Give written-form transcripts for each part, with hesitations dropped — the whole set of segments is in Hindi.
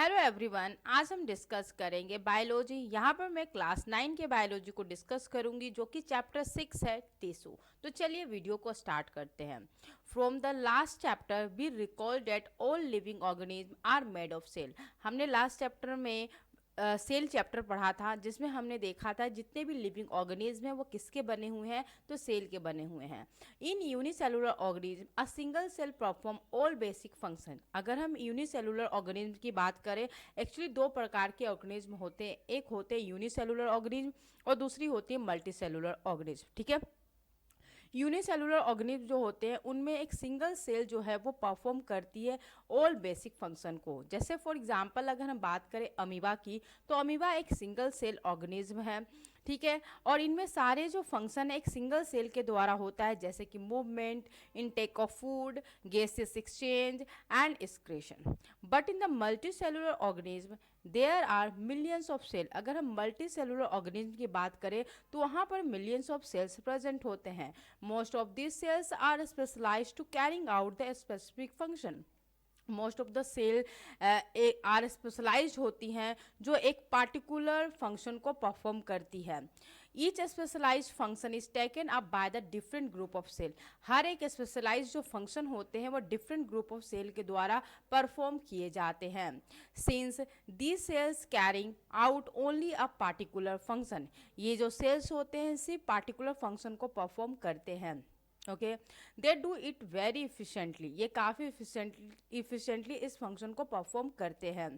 हेलो एवरीवन, आज हम डिस्कस करेंगे बायोलॉजी। यहाँ पर मैं क्लास 9 के बायोलॉजी को डिस्कस करूंगी जो कि चैप्टर 6 है, टिश्यू। तो चलिए वीडियो को स्टार्ट करते हैं। From the last chapter we recall that all living organism are made of cell. हमने लास्ट चैप्टर में सेल चैप्टर पढ़ा था जिसमें हमने देखा था जितने भी लिविंग ऑर्गेनिज्म हैं वो किसके बने हुए हैं, तो सेल के बने हुए हैं। In unicellular organism a single cell perform all basic function. अगर हम यूनिसेलुलर ऑर्गेनिज्म की बात करें, एक्चुअली दो प्रकार के ऑर्गेनिज्म होते हैं, एक होते हैं यूनिसेलुलर ऑर्गेनिज्म और दूसरी होती है मल्टीसेलुलर ऑर्गेनिज्म। ठीक है, यूनिसेलुलर ऑर्गेनिज्म जो होते हैं उनमें एक सिंगल सेल जो है वो परफॉर्म करती है ऑल बेसिक फंक्शन को। जैसे फॉर एग्जांपल अगर हम बात करें अमीबा की, तो अमीबा एक सिंगल सेल ऑर्गेनिज्म है। ठीक है, और इनमें सारे जो फंक्शन है एक सिंगल सेल के द्वारा होता है, जैसे कि movement, intake of food, gases exchange and excretion. But in the multi cellular organism there are millions of cell. अगर हम मल्टी सेलुलर ऑर्गेनिज्म की बात करें तो वहाँ पर मिलियंस ऑफ सेल्स प्रेजेंट होते हैं। Most of these cells are specialized to carrying out the specific function। Most of the cell are specialized होती हैं जो एक पार्टिकुलर फंक्शन को परफॉर्म करती है। Each specialized function is taken up by the different group of cell. हर एक स्पेशलाइज्ड जो फंक्शन होते हैं वो डिफरेंट ग्रुप ऑफ सेल के द्वारा परफॉर्म किए जाते हैं। Since these cells carrying out only a particular function, ये जो सेल्स होते हैं सिर्फ पार्टिकुलर फंक्शन को परफॉर्म करते हैं। Okay, they do it very efficiently, ये काफ़ी इफिशेंटली इस फंक्शन को परफॉर्म करते हैं।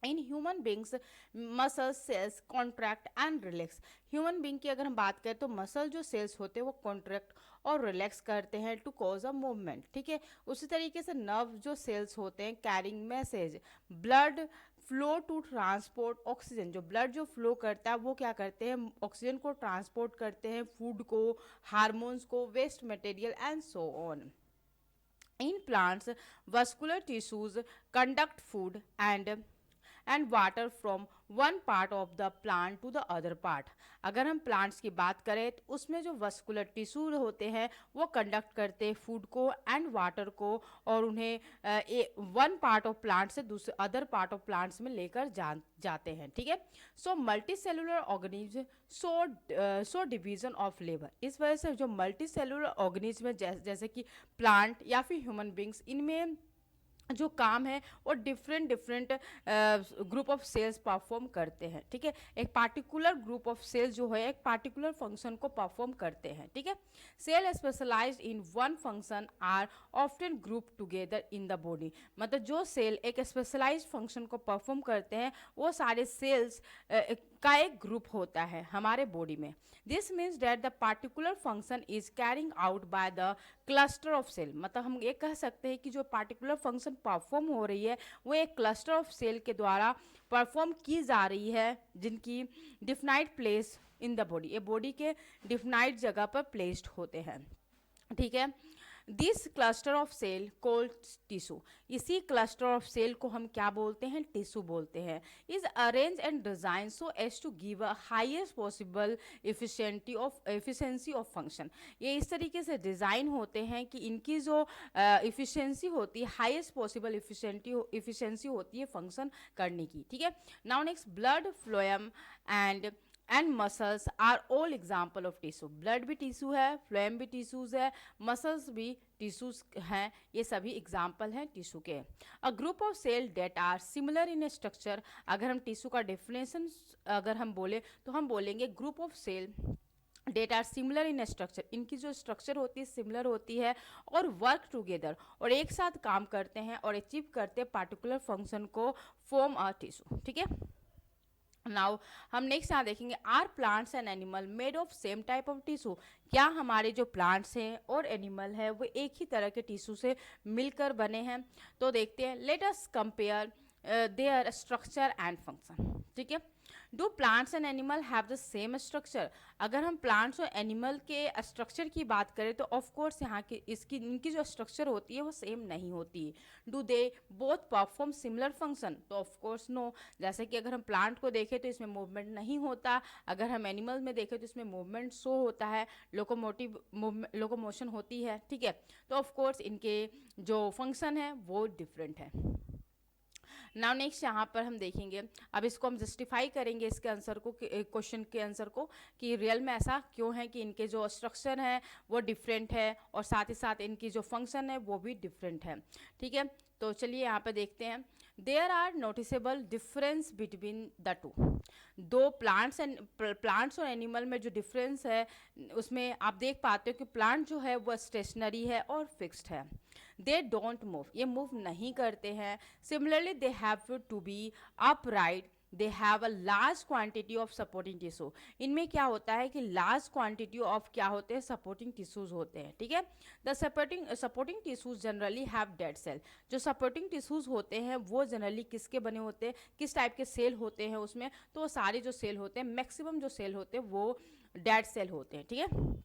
In human beings muscle cells contract and relax. Human being की अगर हम बात करें तो मसल जो सेल्स होते हैं वो कॉन्ट्रैक्ट और रिलैक्स करते हैं टू कॉज अ मूवमेंट। ठीक है, उसी तरीके से नर्व जो सेल्स होते हैं carrying message, blood flow to transport oxygen. जो ब्लड जो फ्लो करता है वो क्या करते हैं, ऑक्सीजन को ट्रांसपोर्ट करते हैं, फूड को, हार्मोन्स को, waste material and so on. In plants, vascular tissues conduct food and water from one part of the plant to the other part। अगर हम प्लांट्स की बात करें तो उसमें जो वस्कुलर टिश्यू होते हैं वो कंडक्ट करते हैं फूड को एंड वाटर को और उन्हें वन पार्ट ऑफ प्लांट से दूसरे अदर पार्ट ऑफ प्लांट्स में लेकर जाते हैं। ठीक है, so multi cellular organism so division of labour. इस वजह से जो मल्टी सेलुलर ऑर्गेनिज्म है जैसे कि प्लांट या फिर ह्यूमन बींग्स, इनमें जो काम है वो different different group of cells perform करते हैं। ठीक है, एक पार्टिकुलर ग्रुप ऑफ सेल्स जो है एक पार्टिकुलर फंक्शन को परफॉर्म करते हैं। ठीक है, cell specialized in one function are often group together in the body. मतलब जो सेल एक स्पेशलाइज्ड फंक्शन को परफॉर्म करते हैं वो सारे सेल्स का एक ग्रुप होता है हमारे बॉडी में। This means that the particular function is carrying out by the cluster of cell. मतलब हम ये कह सकते हैं कि जो पार्टिकुलर फंक्शन परफॉर्म हो रही है वो एक क्लस्टर ऑफ सेल के द्वारा परफॉर्म की जा रही है जिनकी defined place in the body, ये बॉडी के डिफाइंड जगह पर प्लेस्ड होते हैं। ठीक है, this cluster of cell called tissue. इसी क्लस्टर ऑफ सेल को हम क्या बोलते हैं, टिश्यू बोलते हैं। Is arrange and design so as to give a highest possible efficiency of function. ये इस तरीके से डिज़ाइन होते हैं कि इनकी जो इफिशियंसी होती है, हाईएस्ट पॉसिबल इफिशियंसी होती है फंक्शन करने की। ठीक है, now next, blood phloem and muscles are all example of tissue. Blood भी टिश्यू है, फ्लोएम भी टिश्यूज है, मसल्स भी टिश्यूज हैं, ये सभी एग्जाम्पल हैं टिश्यू के। A group of cell that are similar in structure. अगर हम टिश्यू का डेफिनेशन अगर हम बोले तो हम बोलेंगे group of cell that are similar in structure. इनकी जो स्ट्रक्चर होती है सिमिलर होती है और वर्क टुगेदर और एक साथ काम करते हैं और अचीव करते हैं पार्टिकुलर फंक्शन को फॉर्म अ टिश्यू। ठीक है, नाउ हम नेक्स्ट यहाँ देखेंगे, are plants and animal made of same type of tissue. क्या हमारे जो प्लांट्स हैं और एनिमल है वो एक ही तरह के टिश्यू से मिलकर बने हैं? तो देखते हैं, let us compare there structure and function. ठीक है, do plants and animal have the same structure. अगर हम प्लांट्स और एनिमल के स्ट्रक्चर की बात करें तो ऑफ कोर्स यहाँ की इनकी जो स्ट्रक्चर होती है वो सेम नहीं होती। Do they both perform similar function? तो ऑफ कोर्स नो। जैसे कि अगर हम प्लांट को देखें तो इसमें मूवमेंट नहीं होता, अगर हम एनिमल में देखें तो इसमें मूवमेंट शो होता है, लोकोमोशन होती है। ठीक है, तो ऑफ कोर्स इनके जो फंक्शन है वो डिफरेंट है। नाउ नेक्स्ट यहाँ पर हम देखेंगे, अब इसको हम जस्टिफाई करेंगे इसके आंसर को, क्वेश्चन के आंसर को, कि रियल में ऐसा क्यों है कि इनके जो स्ट्रक्चर है वो डिफरेंट है और साथ ही साथ इनकी जो फंक्शन है वो भी डिफरेंट है। ठीक है, तो चलिए यहाँ पे देखते हैं। There are noticeable difference between the two. दो प्लांट्स और एनिमल में जो डिफरेंस है उसमें आप देख पाते हो कि प्लांट जो है वो स्टेशनरी है और फिक्स्ड है। दे डोंट मूव, ये मूव नहीं करते हैं। Similarly they have to be upright, they have a large quantity of supporting tissue. इनमें क्या होता है कि लार्ज क्वांटिटी ऑफ क्या होते हैं, सपोर्टिंग टिश्यूज होते हैं। ठीक है, the supporting tissues generally have dead cell. जो सपोर्टिंग टिश्यूज होते हैं वो जनरली किसके बने होते हैं, किस टाइप के सेल होते हैं उसमें, तो वो सारे जो सेल होते हैं, मैक्सिमम जो सेल होते हैं वो डेड सेल होते हैं। ठीक है,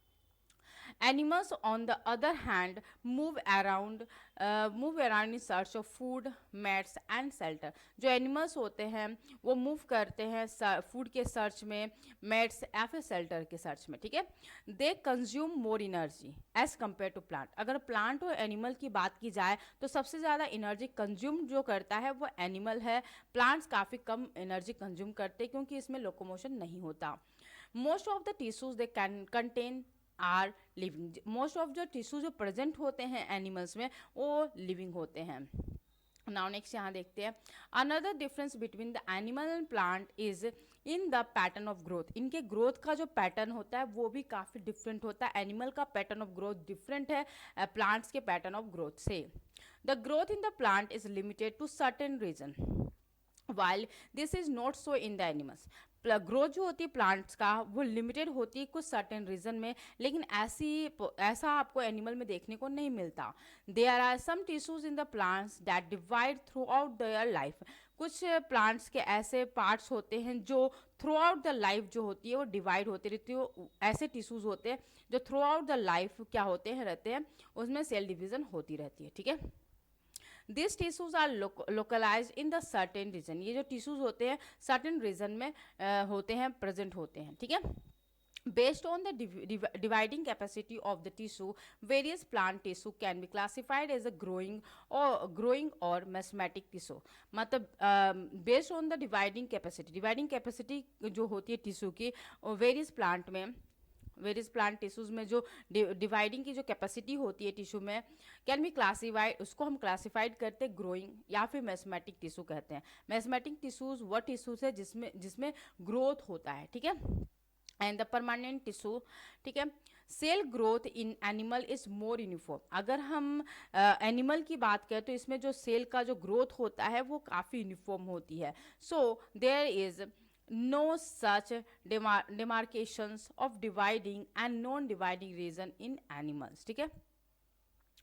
animals on the other hand move around in search of food, mates and shelter। जो एनिमल्स होते हैं वो मूव करते हैं फूड के सर्च में, मेट्स या फिर शेल्टर के सर्च में। ठीक है, they consume more energy as compare to plant. अगर प्लांट और एनिमल की बात की जाए तो सबसे ज़्यादा एनर्जी कंज्यूम जो करता है वो एनिमल है। प्लांट्स काफ़ी कम एनर्जी कंज्यूम करते हैं क्योंकि इसमें लोकोमोशन नहीं होता। Most of the tissues they can contain are living. Most of जो टिश्यू जो प्रेजेंट होते हैं एनिमल्स में वो लिविंग होते हैं। नाउ नेक्स्ट यहाँ देखते हैं, another difference between the animal and plant is in the pattern of growth. इनके ग्रोथ का जो पैटर्न होता है वो भी काफ़ी डिफरेंट होता है। एनिमल का पैटर्न ऑफ ग्रोथ डिफरेंट है प्लांट्स के पैटर्न ऑफ ग्रोथ से। The growth in the plant is limited to certain region while this is not so in the animals। Growth जो होती है प्लांट्स का वो लिमिटेड होती है कुछ सर्टेन रीजन में, लेकिन ऐसा आपको एनिमल में देखने को नहीं मिलता। There are some tissues in the plants that divide throughout their life. कुछ प्लांट्स के ऐसे पार्ट्स होते हैं जो थ्रू आउट द लाइफ जो होती है वो डिवाइड होती रहती है। ऐसे टिश्यूज होते हैं जो थ्रू आउट द लाइफ क्या होते हैं, रहते हैं, उसमें सेल डिवीजन होती रहती है। ठीक है, this tissues are localize in the certain region. ये जो टिश्यूज होते हैं सर्टेन रीजन में होते हैं, प्रेजेंट होते हैं। ठीक है, based on the dividing capacity of the tissue, various plant tissue can be classified as a growing or mesomatic tissue। मतलब based on the dividing capacity जो होती है टिश्यू की वेरियस प्लांट टिश्यूज में जो डिवाइडिंग की जो कैपेसिटी होती है टिश्यू में, कैन बी क्लासीफाइड, उसको हम क्लासीफाइड करते हैं ग्रोइंग या फिर मैसमेटिक टिश्यू कहते हैं। मैसमेटिक टिश्यूज वो टिश्यूज है जिसमें ग्रोथ होता है। ठीक है, एंड द परमानेंट टिश्यू। ठीक है, cell growth in animal is more uniform. अगर हम एनिमल की बात करें तो इसमें जो सेल का जो ग्रोथ होता है वो काफ़ी यूनिफॉर्म होती है। So there is no such demarcations of dividing and non-dividing region in animals। ठीक है,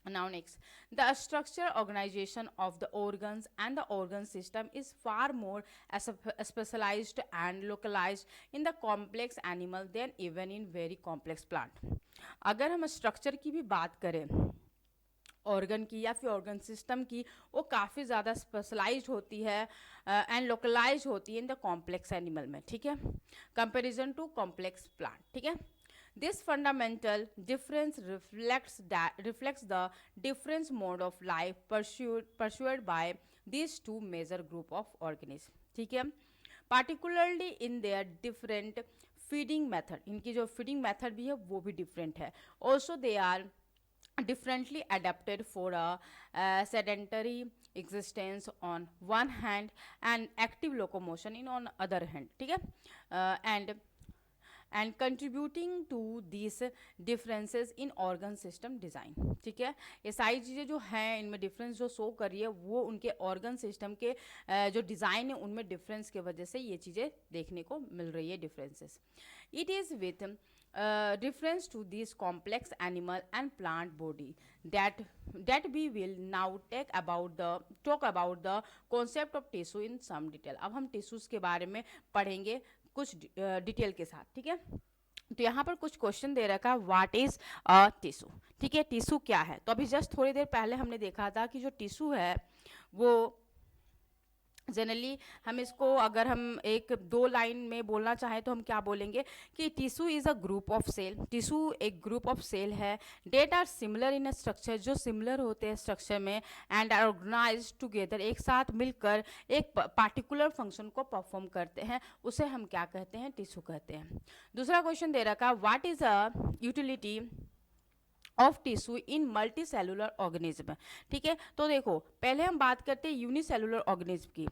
now next, the structure organization of the organs and the organ system is far more specialized and localized in the complex animal than even in very complex plant। अगर हम स्ट्रक्चर की भी बात करें ऑर्गन की या फिर ऑर्गन सिस्टम की, वो काफ़ी ज़्यादा स्पेशलाइज होती है एंड लोकलाइज होती है इन द कॉम्प्लेक्स एनिमल में। ठीक है, कंपेरिजन टू कॉम्प्लेक्स प्लांट। ठीक है, this fundamental difference reflects the difference mode of life pursued by this two major group of organism. ठीक है, particularly in their different feeding method. इनकी जो फीडिंग मेथड भी है वो भी डिफरेंट है। Also they are differently adapted for a sedentary existence on one hand and active locomotion in on other hand। ठीक है, and contributing to these differences in organ system design। ठीक है, ये सारी चीज़ें जो हैं इनमें डिफरेंस जो शो कर रही है वो उनके ऑर्गन सिस्टम के जो डिज़ाइन है उनमें डिफरेंस के वजह से ये चीज़ें देखने को मिल रही है, differences. It is with reference to this complex animal and plant body that we will now talk about the concept of tissue in some detail। अब हम टिश्यूज के बारे में पढ़ेंगे कुछ डिटेल के साथ। ठीक है, तो यहाँ पर कुछ क्वेश्चन दे रखा है, व्हाट इज अ टिश्यू। ठीक है, टिश्यू क्या है, तो अभी जस्ट थोड़ी देर पहले हमने देखा था कि जो टिश्यू है वो जनरली हम इसको अगर हम एक दो लाइन में बोलना चाहें तो हम क्या बोलेंगे कि tissue is a group of cell. Tissue एक ग्रुप ऑफ सेल है that are similar in structure, जो सिमिलर होते हैं स्ट्रक्चर में, एंड आर ऑर्गेनाइज टुगेदर, एक साथ मिलकर एक पार्टिकुलर फंक्शन को परफॉर्म करते हैं, उसे हम क्या कहते हैं, टिश्यू कहते हैं। दूसरा क्वेश्चन दे रखा, what is a utility of tissue in multi cellular organism. ठीक है, तो देखो पहले हम बात करते हैं यूनिसेलुलर ऑर्गेनिज्म की।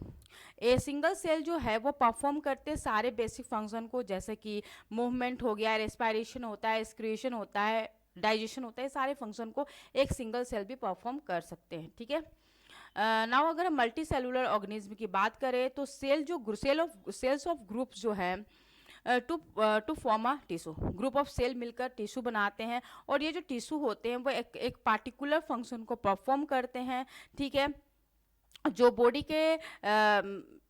ए सिंगल सेल जो है वो परफॉर्म करते हैं सारे बेसिक फंक्शन को, जैसे कि मूवमेंट हो गया, रेस्पायरेशन होता है, एक्सक्रीशन होता है, डाइजेशन होता है, सारे फंक्शन को एक सिंगल सेल भी परफॉर्म कर सकते हैं। ठीक है, नाउ अगर हम मल्टी सेलुलर ऑर्गेनिज्म की बात करें तो सेल्स ऑफ ग्रुप्स जो है to form a tissue, group of cell मिलकर टिश्यू बनाते हैं, और ये जो टिश्यू होते हैं वो एक पार्टिकुलर फंक्शन को परफॉर्म करते हैं। ठीक है, जो बॉडी के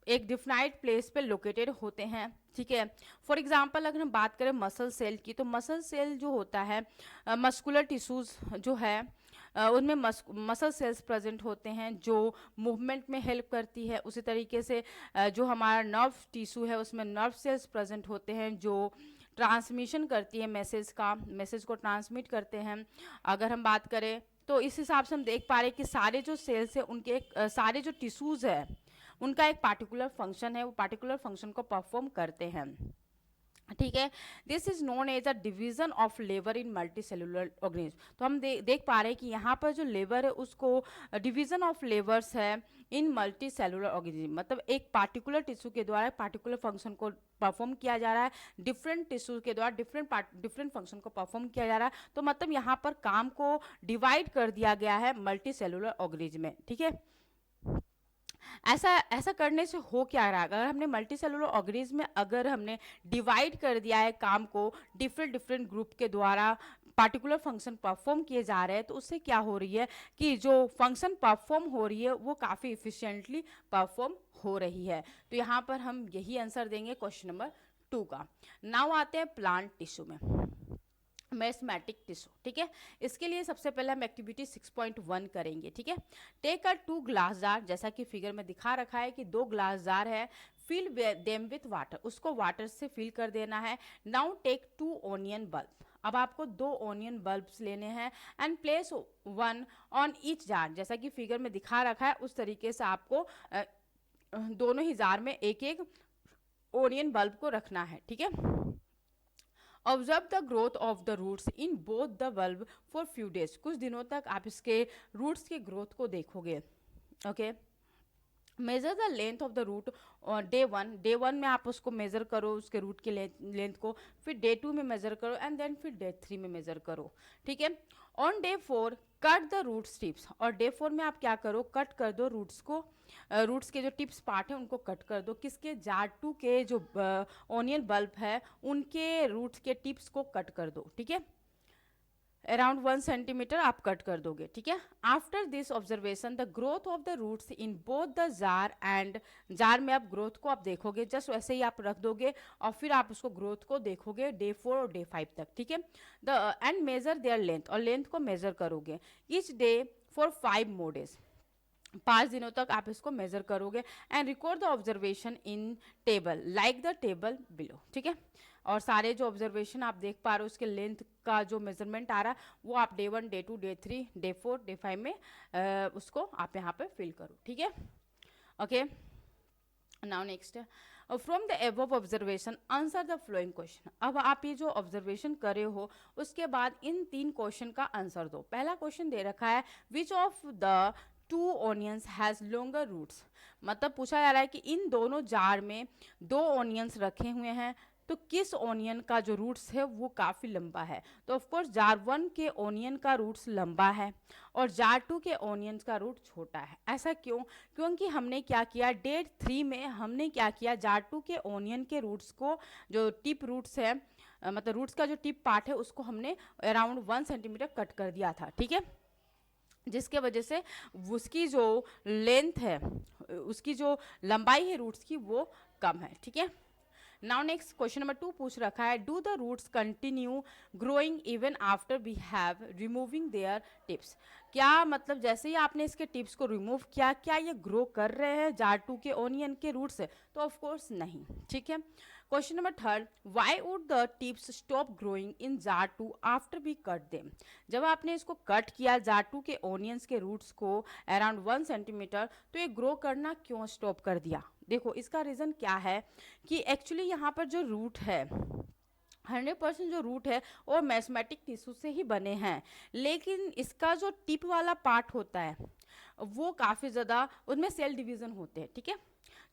एक डिफाइंड प्लेस पे लोकेटेड होते हैं। ठीक है, फॉर एग्जांपल अगर हम बात करें मसल सेल की, तो मसल सेल जो होता है, मस्कुलर टिश्यूज जो है उनमें मसल सेल्स प्रेजेंट होते हैं जो मूवमेंट में हेल्प करती है। उसी तरीके से जो हमारा नर्व टिश्यू है उसमें नर्व सेल्स प्रेजेंट होते हैं जो ट्रांसमिशन करती है मैसेज को ट्रांसमिट करते हैं। अगर हम बात करें तो इस हिसाब से हम देख पा रहे हैं कि सारे जो सेल्स है उनके सारे जो टिश्यूज़ है उनका एक पार्टिकुलर फंक्शन है, वो पार्टिकुलर फंक्शन को परफॉर्म करते हैं। ठीक है, this is known as a division of labour in multi cellular organism. तो हम देख पा रहे हैं कि यहाँ पर जो लेबर है उसको डिवीजन ऑफ लेबर्स है इन मल्टी सेलुलर ऑर्गेनिज्म, मतलब एक पार्टिकुलर टिश्यू के द्वारा पार्टिकुलर फंक्शन को परफॉर्म किया जा रहा है, डिफरेंट टिश्यू के द्वारा डिफरेंट फंक्शन को परफॉर्म किया जा रहा है। तो मतलब यहाँ पर काम को डिवाइड कर दिया गया है मल्टी सेलुलर ऑर्गेनिज्म में। ठीक है, ऐसा करने से हो क्या रहा है, अगर हमने मल्टी सेलुलर ऑर्गेनिज्म में अगर हमने डिवाइड कर दिया है काम को डिफरेंट ग्रुप के द्वारा पार्टिकुलर फंक्शन परफॉर्म किए जा रहे हैं, तो उससे क्या हो रही है कि जो फंक्शन परफॉर्म हो रही है वो काफ़ी इफिशिएंटली परफॉर्म हो रही है। तो यहाँ पर हम यही आंसर देंगे क्वेश्चन नंबर 2 का। नाउ आते हैं प्लांट टिश्यू में, मेस्मेटिक टिश्यू। ठीक है, इसके लिए सबसे पहले हम एक्टिविटी 6.1 करेंगे। ठीक है, टेक अ 2 ग्लास जार, जैसा कि फिगर में दिखा रखा है कि 2 ग्लास जार है, फिल देम विथ वाटर, उसको वाटर से फिल कर देना है। नाउ टेक 2 ऑनियन बल्ब, अब आपको 2 ऑनियन बल्ब्स लेने हैं, and place 1 on each jar, जैसा कि फिगर में दिखा रखा है उस तरीके से आपको दोनों ही जार में एक एक ऑनियन बल्ब को रखना है। ठीक है, observe the growth of the roots in both the bulb for few days, कुछ दिनों तक आप इसके रूट्स के ग्रोथ को देखोगे। Okay, measure the length of the root day 1 में आप उसको मेजर करो उसके रूट के लेंथ को, फिर डे 2 में मेजर करो, एंड देन फिर डे 3 में मेजर करो। ठीक है, on day 4 cut the root tips, और डे 4 में आप क्या करो, कट कर दो रूट्स को, रूट्स के जो टिप्स पार्ट है उनको कट कर दो। किसके, जार 2 के जो ऑनियन बल्ब है उनके रूट्स के टिप्स को कट कर दो। ठीक है, अराउंड 1 सेंटीमीटर आप कट कर दोगे। ठीक है, after this observation the growth of the roots in both the jar, and jar में आप ग्रोथ को आप देखोगे, जस्ट वैसे ही आप रख दोगे और फिर आप उसको ग्रोथ को देखोगे डे 4 और डे 5 तक। ठीक है, the end measure their length, और लेंथ को मेजर करोगे each day for 5 more days, 5 दिनों तक आप इसको मेजर करोगे, and record the observation in table like the table below. ठीक है, और सारे जो ऑब्जर्वेशन आप देख पा रहे हो उसके लेंथ का जो मेजरमेंट आ रहा है वो आप day 1 day 2 day 3 day 4 day 5 में उसको आप यहाँ पे फिल करो। ठीक है, okay, now next from the above observation answer the flowing question. अब आप ये जो ऑब्जर्वेशन कर रहे हो उसके बाद इन 3 क्वेश्चन का आंसर दो। पहला क्वेश्चन दे रखा है which of the 2 onions has longer roots, मतलब पूछा जा रहा है कि इन दोनों जार में 2 ऑनियंस रखे हुए हैं, तो किस ऑनियन का जो रूट्स है वो काफ़ी लंबा है। तो ऑफकोर्स जार 1 के ऑनियन का रूट्स लंबा है और जार 2 के ऑनियंस का रूट छोटा है। ऐसा क्यों, क्योंकि हमने क्या किया, डे 3 में हमने क्या किया, जार 2 के ऑनियन के रूट्स को, जो टिप रूट्स है मतलब रूट्स का जो टिप पार्ट है उसको हमने अराउंड 1 सेंटीमीटर कट कर दिया था। ठीक है, जिसके वजह से उसकी जो लेंथ है, उसकी जो लंबाई है रूट्स की वो कम है। ठीक है, नाउ नेक्स्ट क्वेश्चन नंबर 2 पूछ रखा है, do the roots continue growing even after we have removing their tips. क्या मतलब जैसे ही आपने इसके टिप्स को रिमूव किया, क्या ये ग्रो कर रहे हैं जार 2 के ओनियन के रूट से? तो ऑफ कोर्स नहीं, ठीक है। Question number 3, why would the tips stop growing in jar 2 after we cut them. जब आपने इसको कट किया जार 2 के ओनियंस के रूट्स को अराउंड 1 सेंटीमीटर, तो ये ग्रो करना क्यों स्टॉप कर दिया? देखो इसका रीज़न क्या है कि एक्चुअली यहाँ पर जो रूट है 100% जो रूट है और मैस्मेटिक टिश्यू से ही बने हैं, लेकिन इसका जो टिप वाला पार्ट होता है वो काफ़ी ज़्यादा उसमें सेल डिवीज़न होते हैं, ठीक है।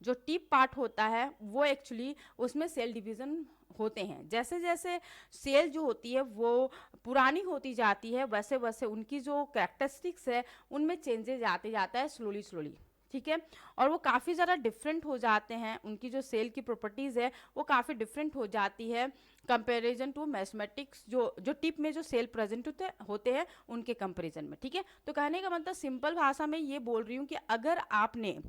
जो टिप पार्ट होता है वो एक्चुअली उसमें सेल डिवीज़न होते हैं। जैसे जैसे सेल जो होती है वो पुरानी होती जाती है, वैसे वैसे उनकी जो कैरेक्टरिस्टिक्स है उनमें चेंजेज आते जाता है स्लोली स्लोली, ठीक है। और वो काफ़ी ज़्यादा डिफरेंट हो जाते हैं, उनकी जो सेल की प्रॉपर्टीज़ है वो काफ़ी डिफरेंट हो जाती है कंपैरिजन टू मैथमेटिक्स जो टिप में जो सेल प्रेजेंट होते हैं उनके कंपैरिजन में, ठीक है। तो कहने का मतलब सिंपल भाषा में ये बोल रही हूँ कि अगर आपने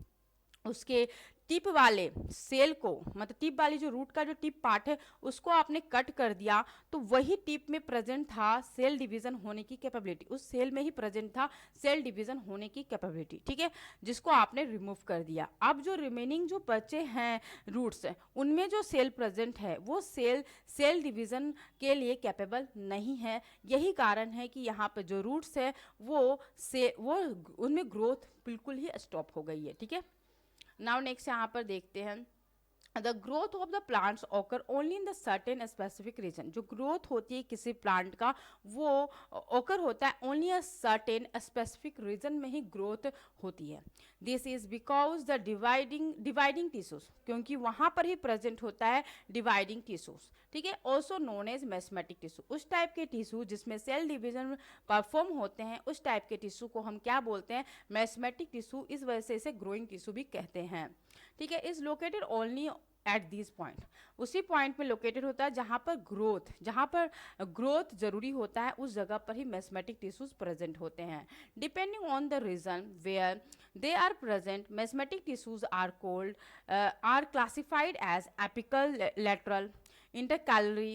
उसके टिप वाले सेल को, मतलब टिप वाली जो रूट का जो टिप पार्ट है उसको आपने कट कर दिया, तो वही टिप में प्रेजेंट था सेल डिवीजन होने की कैपेबिलिटी, उस सेल में ही प्रेजेंट था सेल डिवीजन होने की कैपेबिलिटी, ठीक है, जिसको आपने रिमूव कर दिया। अब जो रिमेनिंग जो बचे हैं रूट्स उनमें जो सेल प्रेजेंट है वो सेल डिवीजन के लिए कैपेबल नहीं है। यही कारण है कि यहाँ पर जो रूट्स है वो उनमें ग्रोथ बिल्कुल ही स्टॉप हो गई है, ठीक है। नाउ नेक्स्ट यहाँ पर देखते हैं, the growth of the plants occur only in the certain specific region. जो ग्रोथ होती है किसी प्लांट का वो ऑकर होता है only a certain specific region में ही ग्रोथ होती है। This is because the dividing tissues, क्योंकि वहाँ पर ही प्रेजेंट होता है डिवाइडिंग टिश्यूज, ठीक है, ऑल्सो नोन एज मैस्मेटिक टिश्यू। उस टाइप के टिश्यू जिसमें सेल डिवीजन परफॉर्म होते हैं उस टाइप के टिश्यू को हम क्या बोलते हैं? मैस्मेटिक टिश्यू। इस वजह से इसे ग्रोइंग टिश्यू भी कहते हैं, ठीक है। Is located only at this point, उसी पॉइंट में लोकेटेड होता है जहाँ पर ग्रोथ जरूरी होता है, उस जगह पर ही मैस्मेटिक टिश्यूज प्रेजेंट होते हैं। Depending on the region where they are present, meristematic tissues are classified as apical, lateral, intercalary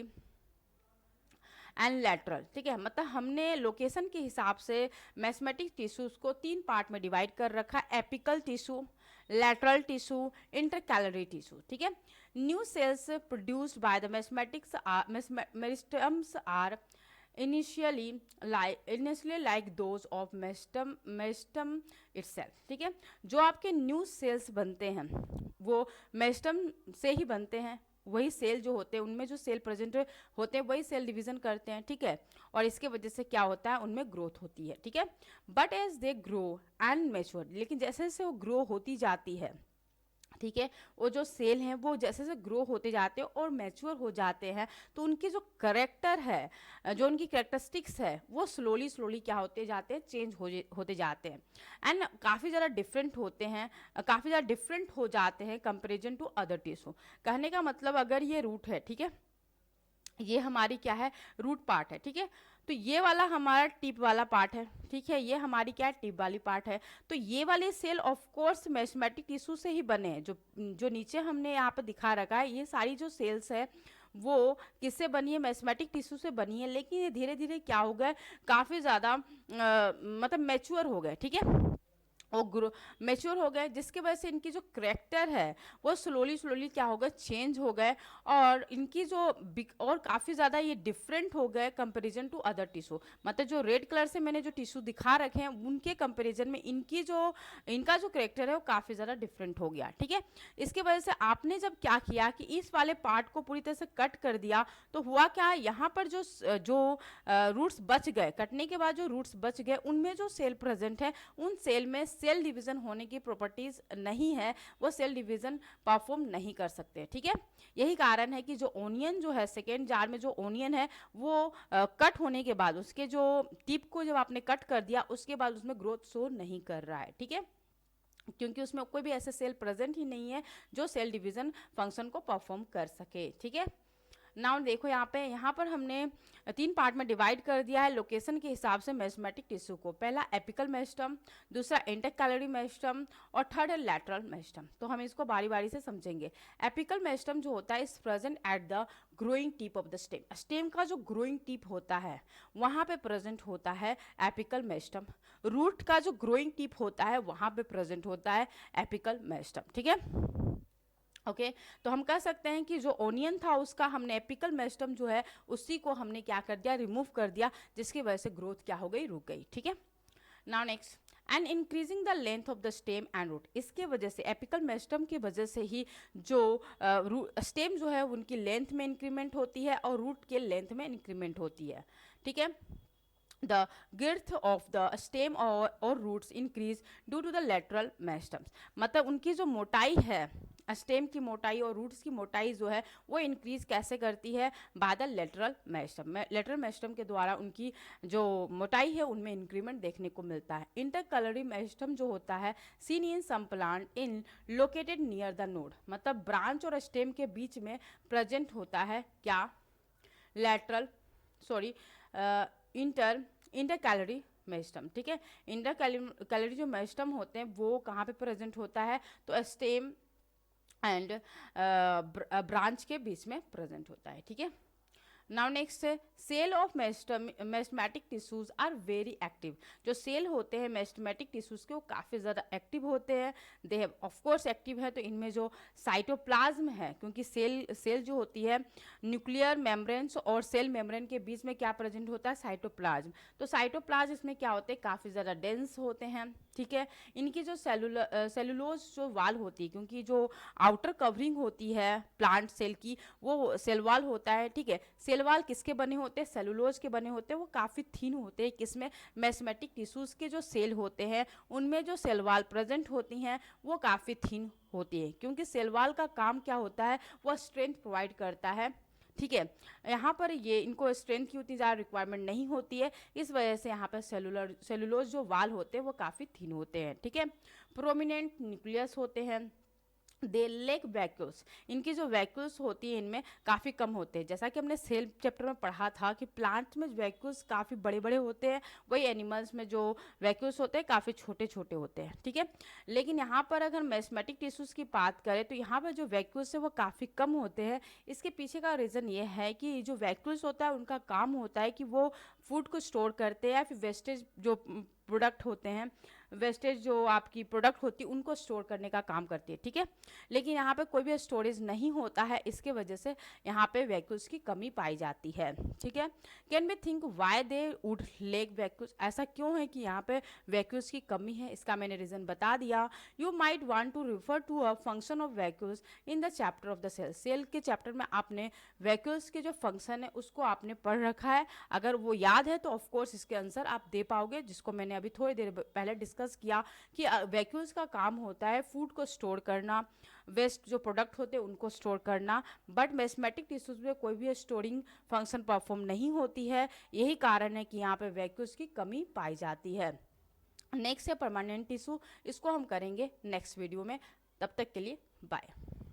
and lateral, ठीक है। मतलब हमने लोकेशन के हिसाब से मैस्मेटिक टिश्यूज को 3 पार्ट में डिवाइड कर रखा, apical tissue, lateral tissue, intercalary tissue, ठीक है। New cells produced by the meristems are initially like those of meristem itself, ठीक है। जो आपके न्यू सेल्स बनते हैं वो मेरिस्टम से ही बनते हैं, वही सेल जो होते हैं उनमें जो सेल प्रेजेंट होते हैं वही सेल डिवीजन करते हैं, ठीक है। और इसके वजह से क्या होता है, उनमें ग्रोथ होती है, ठीक है। But as they grow and mature, लेकिन जैसे जैसे वो ग्रो होती जाती है, ठीक है, वो जो सेल हैं वो जैसे जैसे ग्रो होते जाते हैं और मैच्योर हो जाते हैं, तो उनकी जो करेक्टर है, जो उनकी करेक्टरिस्टिक्स है वो स्लोली क्या होते जाते हैं, चेंज होते जाते हैं एंड काफ़ी ज़्यादा डिफरेंट होते हैं, काफ़ी ज़्यादा डिफरेंट हो जाते हैं कंपेरिजन टू अदर टिश्यू। कहने का मतलब अगर ये रूट है, ठीक है, ये हमारी क्या है, रूट पार्ट है, ठीक है, तो ये वाला हमारा टिप वाला पार्ट है, ठीक है, ये हमारी क्या है, टिप वाली पार्ट है। तो ये वाले सेल ऑफ कोर्स मैस्मेटिक टिश्यू से ही बने हैं, जो नीचे हमने यहाँ पर दिखा रखा है, ये सारी जो सेल्स है वो किससे बनी है, मैस्मेटिक टिश्यू से बनी है, लेकिन ये धीरे धीरे क्या हो गए, काफ़ी ज़्यादा मतलब मैच्योर हो गए, ठीक है, और मैच्योर हो गए, जिसकी वजह से इनकी जो करेक्टर है वो स्लोली क्या हो गए, चेंज हो गए, और इनकी जो और काफ़ी ज़्यादा ये डिफरेंट हो गए कंपैरिजन टू अदर टिश्यू। मतलब जो रेड कलर से मैंने जो टिश्यू दिखा रखे हैं उनके कंपैरिजन में इनका जो करेक्टर है वो काफ़ी ज़्यादा डिफरेंट हो गया, ठीक है। इसकी वजह से आपने जब क्या किया कि इस वाले पार्ट को पूरी तरह से कट कर दिया, तो हुआ क्या, यहाँ पर जो रूट्स बच गए, कटने के बाद जो रूट्स बच गए उनमें जो सेल प्रेजेंट है उन सेल में सेल डिवीजन होने की प्रॉपर्टीज नहीं है, वो सेल डिवीजन परफॉर्म नहीं कर सकते, ठीक है। यही कारण है कि जो ओनियन जो है, सेकेंड जार में जो ओनियन है वो कट होने के बाद उसके जो टिप को जब आपने कट कर दिया उसके बाद उसमें ग्रोथ शो नहीं कर रहा है, ठीक है, क्योंकि उसमें कोई भी ऐसे सेल प्रेजेंट ही नहीं है जो सेल डिवीजन फंक्शन को परफॉर्म कर सके, ठीक है। नाउ देखो यहाँ पर हमने 3 पार्ट में डिवाइड कर दिया है लोकेशन के हिसाब से मेरिस्टेमेटिक टिश्यू को। पहला एपिकल मेरिस्टेम, दूसरा इंटरकैलरी मेरिस्टेम और थर्ड है लैटरल मेरिस्टेम। तो हम इसको बारी बारी से समझेंगे। एपिकल मेरिस्टेम जो होता है is present at the growing tip of the stem. Stem का जो ग्रोइंग टिप होता है वहाँ पे प्रेजेंट होता है एपिकल मेरिस्टेम। रूट का जो ग्रोइंग टिप होता है वहाँ पे प्रेजेंट होता है एपिकल मेरिस्टेम। ठीक है, ओके तो हम कह सकते हैं कि जो ओनियन था उसका हमने एपिकल मेरिस्टेम जो है उसी को हमने क्या कर दिया, रिमूव कर दिया, जिसकी वजह से ग्रोथ क्या हो गई, रुक गई। ठीक है, now next and increasing the length of the stem and root. इसके वजह से एपिकल मेरिस्टेम की वजह से ही जो स्टेम जो है उनकी लेंथ में इंक्रीमेंट होती है और रूट के लेंथ में इंक्रीमेंट होती है। ठीक है, the girth of the stem or roots increase due to the lateral meristem। मतलब उनकी जो मोटाई है, स्टेम की मोटाई और रूट्स की मोटाई जो है वो इंक्रीज कैसे करती है, by the lateral meristem. Lateral meristem के द्वारा उनकी जो मोटाई है उनमें इंक्रीमेंट देखने को मिलता है। इंटरकैलरी मेरिस्टेम जो होता है seen in some plant in located near the node. मतलब ब्रांच और स्टेम के बीच में प्रेजेंट होता है क्या, लेटरल इंटरकैलरी मेरिस्टेम। ठीक है, इंटरकैलरी जो मेरिस्टेम होते हैं वो कहाँ पे प्रेजेंट होता है, तो स्टेम एंड ब्रांच के बीच में प्रेजेंट होता है। ठीक है, नाउ नेक्स्ट है cell of meristematic tissues are very active. जो सेल होते हैं मेरिस्टेमेटिक टिश्यूज के वो काफ़ी ज़्यादा एक्टिव होते हैं। They have of course active है तो इनमें जो साइटोप्लाज्म है, क्योंकि सेल जो होती है न्यूक्लियर मेम्ब्रेन्स और सेल मेम्ब्रेन के बीच में क्या प्रेजेंट होता है, साइटोप्लाज्म। तो साइटोप्लाज्म इसमें क्या होते हैं, काफ़ी ज़्यादा डेंस होते हैं। ठीक है, इनकी जो सेलुलोज जो वाल होती है, क्योंकि जो आउटर कवरिंग होती है प्लांट सेल की वो सेल वाल होता है। ठीक है, सेल वाल किसके बने होते हैं, सेलुलोज के बने होते हैं। वो काफ़ी थिन होते हैं, किसमें, मेरिस्टेमेटिक टिश्यूज के जो सेल होते हैं उनमें जो सेल वाल प्रेजेंट होती हैं वो काफ़ी थिन होती है, क्योंकि सेल वाल का काम क्या होता है, वह स्ट्रेंथ प्रोवाइड करता है। ठीक है, यहाँ पर ये इनको स्ट्रेंथ की उतनी ज़्यादा रिक्वायरमेंट नहीं होती है, इस वजह से यहाँ पर सेलुलोज जो वाल होते हैं वो काफ़ी थिन होते हैं। ठीक है, प्रोमिनेंट न्यूक्लियस होते हैं। दे लेक वैक्यूल्स, इनकी जो वैक्यूल्स होती है इनमें काफ़ी कम होते हैं। जैसा कि हमने सेल चैप्टर में पढ़ा था कि प्लांट्स में वैक्यूल्स काफ़ी बड़े बड़े होते हैं, वही एनिमल्स में जो वैक्यूल्स होते हैं काफ़ी छोटे छोटे होते हैं। ठीक है, लेकिन यहाँ पर अगर मेरिस्टेमेटिक टिश्यूज़ की बात करें तो यहाँ पर जो वैक्यूल्स है वो काफ़ी कम होते हैं। इसके पीछे का रीज़न ये है कि जो वैक्यूल्स होता है उनका काम होता है कि वो फूड को स्टोर करते हैं, फिर वेस्टेज जो प्रोडक्ट होते हैं, वेस्टेज जो आपकी प्रोडक्ट होती है उनको स्टोर करने का काम करती है। ठीक है, लेकिन यहाँ पे कोई भी स्टोरेज नहीं होता है, इसके वजह से यहाँ पे वैक्यूल्स की कमी पाई जाती है। ठीक है, can we think why they would lack vacuoles, ऐसा क्यों है कि यहाँ पे वैक्यूल्स की कमी है, इसका मैंने रीज़न बता दिया। You might want to refer to a function of vacuoles in the chapter of the cell. Cell के चैप्टर में आपने वैक्यूल्स के जो फंक्शन है उसको आपने पढ़ रखा है, अगर वो याद है तो ऑफकोर्स इसके आंसर आप दे पाओगे, जिसको मैंने अभी थोड़ी देर पहले डिस्कस किया कि वैक्यूल्स का काम होता है फूड को स्टोर करना, वेस्ट जो प्रोडक्ट होते हैं उनको स्टोर करना, बट मेरिस्टेमेटिक टिश्यूज में कोई भी स्टोरिंग फंक्शन परफॉर्म नहीं होती है। यही कारण है कि यहाँ पे वैक्यूल्स की कमी पाई जाती है। नेक्स्ट है परमानेंट टिश्यू, इसको हम करेंगे नेक्स्ट वीडियो में। तब तक के लिए बाय।